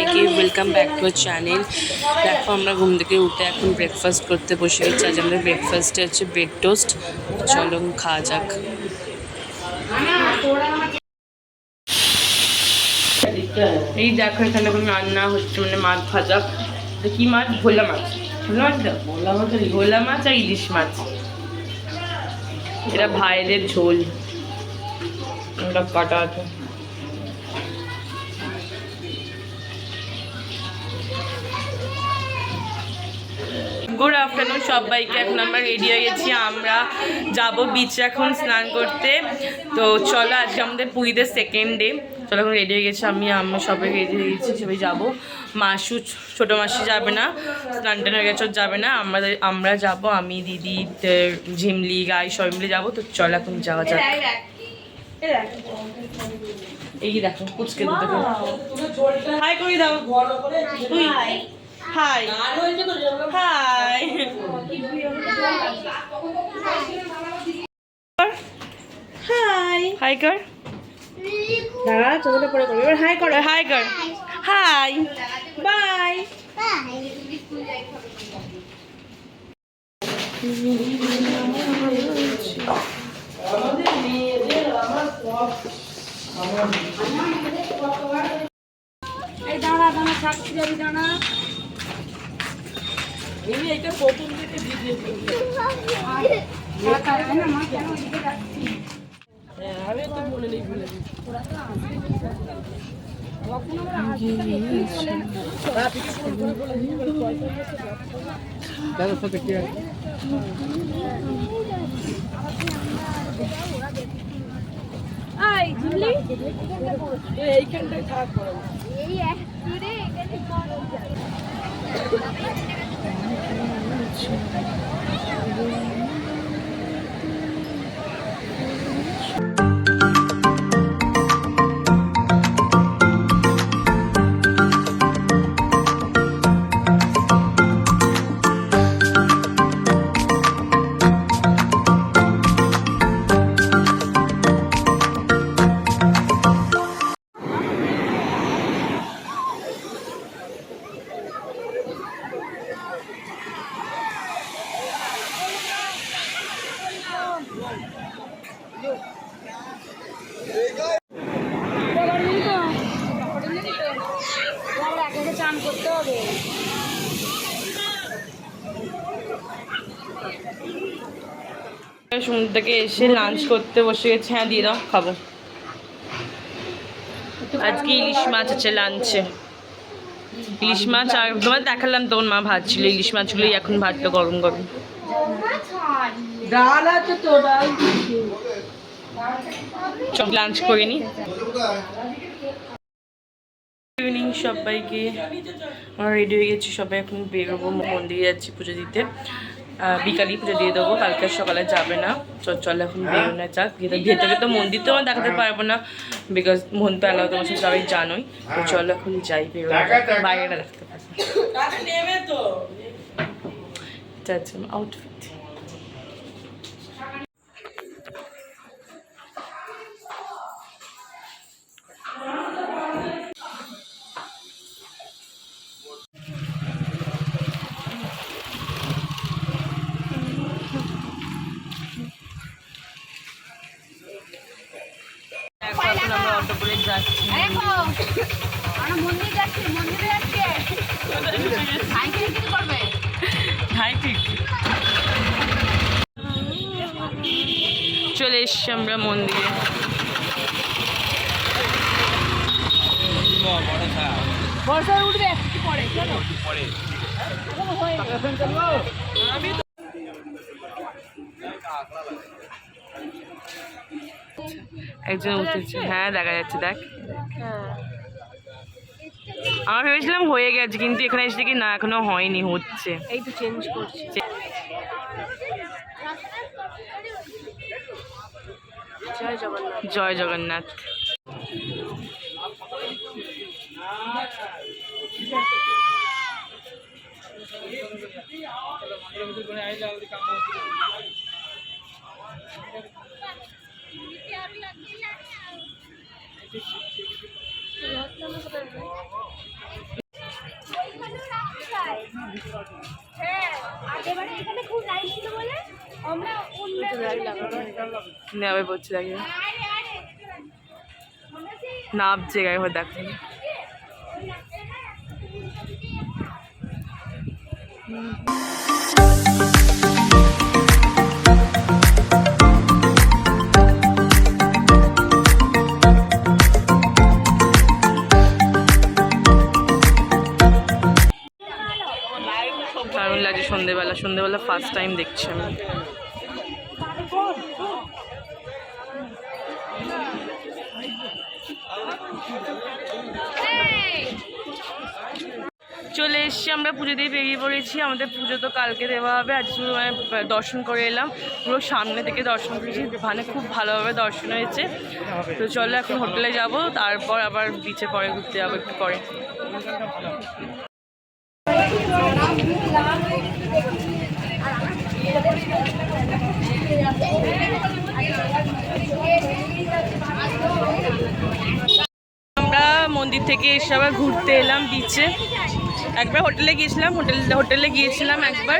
সবাইকে welcome back to our channel. দেখো আমরা ঘুম থেকে উঠে এখন ব্রেকফাস্ট করতে বসে গেছি। আজ আমাদের ব্রেকফাস্টে হচ্ছে ব্রেড টোস্ট। চলো খাওয়া যাক। এই দেখো এখানে রান্না হচ্ছে, মানে মাছ ভাজা। কি মাছ? ভোলা মাছ। ভোলা মাছ আর ইলিশ মাছ। এটা ভাইদের ঝোল, কাটা আছে। গুড আফটারনুন সবাইকে। এখন আমরা রেডি হয়ে গেছি, আমরা যাব বিচে এখন স্নান করতে। তো চলো, আজকে আমাদের পুরীদের সেকেন্ড ডে। চলো এখন রেডি হয়ে গেছি, আমরা সবাই রেডি হয়ে গেছি, সবাই যাবো। মাসু, ছোটো মাসি যাবে না, স্নান টান হয়ে গেছে, যাবে না। আমরা যাবো, আমি, দিদি, ঝিমলি, গাই সবাই মিলে যাবো। তো চলো এখন যাওয়া যাক। এই দেখো কুচকে দুটো হাই করে দাও। তুই হাই হাই হাই হাই কর। দাঁড়া, চোখটা পরে করবে। এবার হাই কর, হাই কর, হাই বাই। এই দাঁড়া দাঁড়া, থাকতে যাবি দাঁড়া। এইটা প্রথম থেকে ভিডিও আমি তো বলে নেই, ভুলে দাদার সাথে কি আছে? এইখানটায় থাক। এই এক দূরে এখানে চান করতে হবে। সমুদ্র থেকে এসে লাঞ্চ করতে বসে গেছে। হ্যাঁ দিয়ে দাও, খাবো। আজকে ইলিশ মাছ আছে লাঞ্চে। ইলিশ মাছ, আর তোমার দেখালাম তখন মা ভাজছিল ইলিশ মাছগুলোই, এখন ভাজলো গরম গরম। ডাল আছে তো, ডাল লাঞ্চ করে নি। ইভিনিং সবাইকে, আমরা রেডি হয়ে গেছি, সবাই এখন বেরোবো, মন্দিরে যাচ্ছি পুজো দিতে। বিকালেই পুজো দিয়ে দেবো, কালকে সকালে যাবে না। চল এখন বেরোনো যাক। ভেতরে তো মন্দির তো আমরা দেখাতে পারবো না, বিকজ মন তো এলাও, তোমার সাথে সবাই জানোই। তো চলো এখন যাই, বেরোনো, বাইরেটা দেখতে পাবো। আউটফিট আমরা অটো করে যাচ্ছি। চলে এসছি আমরা মন্দিরে। বর্ষা উঠবে পরে, চলো একজন উঠেছে, হ্যাঁ দেখা যাচ্ছে, দেখ। আমরা ভেবেছিলাম হয়ে গেছে, কিন্তু এখানে এসে কি না, এখনো হয়নি, হচ্ছে। এই তো চেঞ্জ করছে। জয় জগন্নাথ। জয় জগন্নাথ। নেবে পড়ছে দেখে নাবছে গায়ে ঘর দেখো দারুণ লাগে সন্ধেবেলা ফার্স্ট টাইম দেখছি আমি। চলে এসছি আমরা পুজো দিয়ে বেরিয়ে পড়েছি। আমাদের পুজো তো কালকে দেওয়া হবে, আজ শুধু মানে দর্শন করে এলাম, পুরো সামনে থেকে দর্শন করেছি, মানে খুব ভালোভাবে দর্শন হয়েছে। তো চলো এখন হোটেলে যাব, তারপর আবার বিচে পরে ঘুরতে যাবো একটু পরে। আমরা মন্দির থেকে এসে আবার ঘুরতে এলাম বিচে। একবার হোটেলে গিয়েছিলাম একবার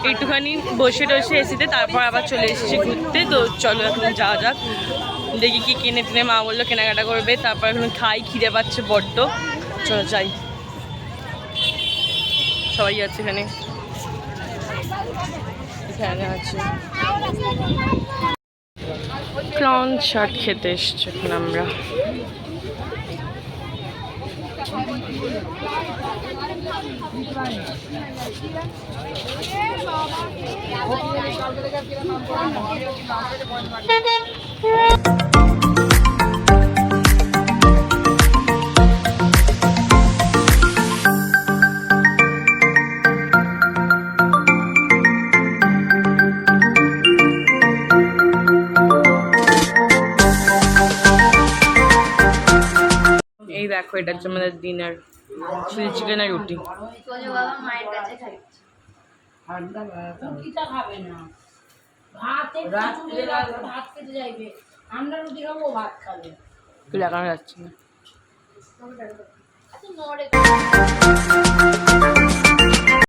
একটুখানি বসে এসিতে, তারপর আবার চলে এসেছি ঘুরতে। তো চলো এখন যাওয়া যাক, দেখি কি কিনে টিনে, মা বললো কেনাকাটা করবে, তারপর এখন খাই, খিদে পাচ্ছে বড্ড। চলো যাই, সবাই আছে এখানে আছে। ক্লাউন চাট খেতে এসছি এখন আমরা। এই দেখো, এটা হচ্ছে আমাদের ডিনার, চিলি চিকেন আর রুটি। লাগানো যাচ্ছে না।